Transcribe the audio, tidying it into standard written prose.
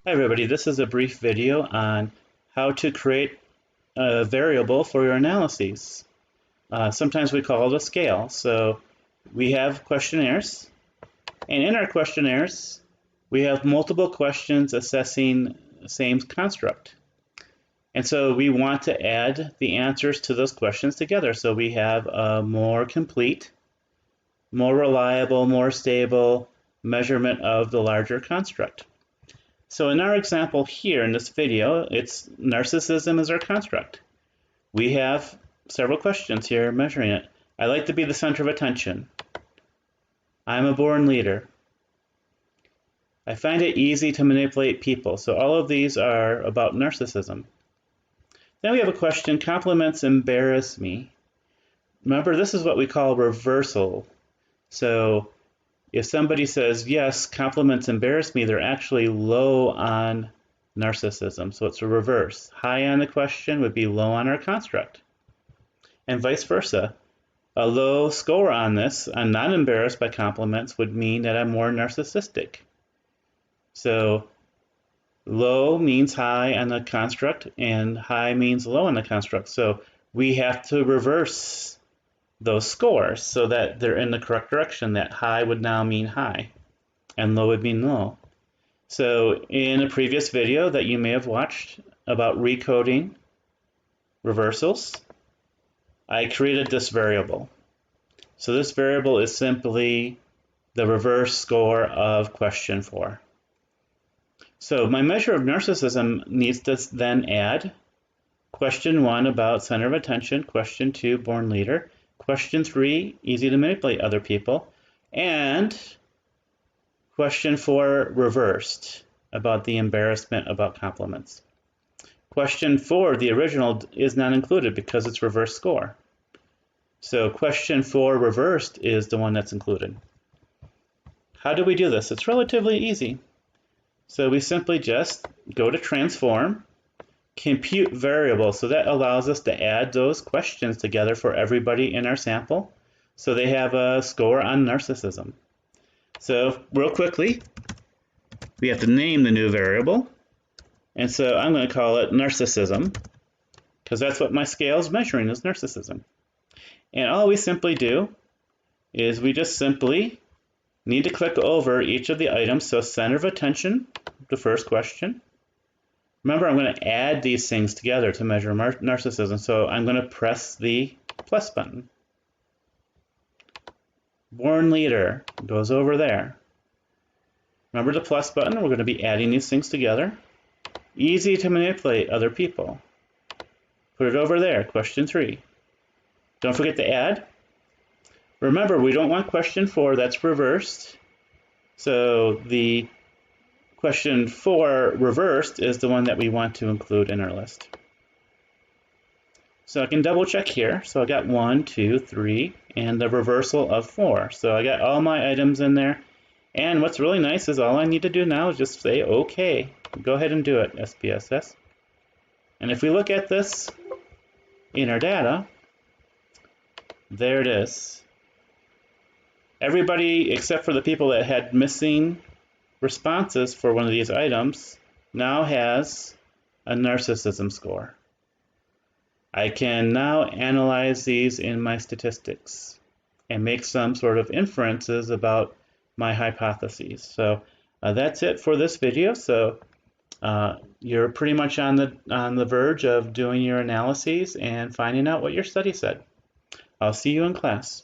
Hi everybody, this is a brief video on how to create a variable for your analyses. Sometimes we call it a scale. So we have questionnaires, and in our questionnaires we have multiple questions assessing the same construct. And so we want to add the answers to those questions together so we have a more complete, more reliable, more stable measurement of the larger construct. So in our example here in this video, it's narcissism is our construct. We have several questions here measuring it. I like to be the center of attention. I'm a born leader. I find it easy to manipulate people. So all of these are about narcissism. Then we have a question, compliments embarrass me. Remember, this is what we call reversal. So if somebody says, yes, compliments embarrass me, they're actually low on narcissism. So it's a reverse. High on the question would be low on our construct. And vice versa. A low score on this, I'm not embarrassed by compliments, would mean that I'm more narcissistic. So low means high on the construct, and high means low on the construct. So we have to reverse those scores so that they're in the correct direction. That high would now mean high and low would mean low. So in a previous video that you may have watched about recoding reversals, I created this variable. So this variable is simply the reverse score of question 4. So my measure of narcissism needs to then add question 1 about center of attention, question 2 born leader, question 3, easy to manipulate other people, and question 4, reversed, about the embarrassment about compliments. Question 4, the original, is not included because it's reverse score. So question 4, reversed, is the one that's included. How do we do this? It's relatively easy. So we simply just go to transform, compute variable, so that allows us to add those questions together for everybody in our sample so they have a score on narcissism. So real quickly, we have to name the new variable, and so I'm going to call it narcissism because that's what my scale is measuring, is narcissism. And all we simply do is we just simply need to click over each of the items. So center of attention, the first question. Remember, I'm going to add these things together to measure narcissism, so I'm going to press the plus button. Born leader goes over there. Remember the plus button? We're going to be adding these things together. Easy to manipulate other people. Put it over there, question 3. Don't forget to add. Remember, we don't want question 4, that's reversed. So the question 4 reversed is the one that we want to include in our list. So I can double check here. So I got 1, 2, 3, and the reversal of 4. So I got all my items in there. And what's really nice is all I need to do now is just say OK. Go ahead and do it, SPSS. And if we look at this in our data, there it is. Everybody except for the people that had missing responses for one of these items now has a narcissism score. I can now analyze these in my statistics and make some sort of inferences about my hypotheses. So that's it for this video. So you're pretty much on the verge of doing your analyses and finding out what your study said. I'll see you in class.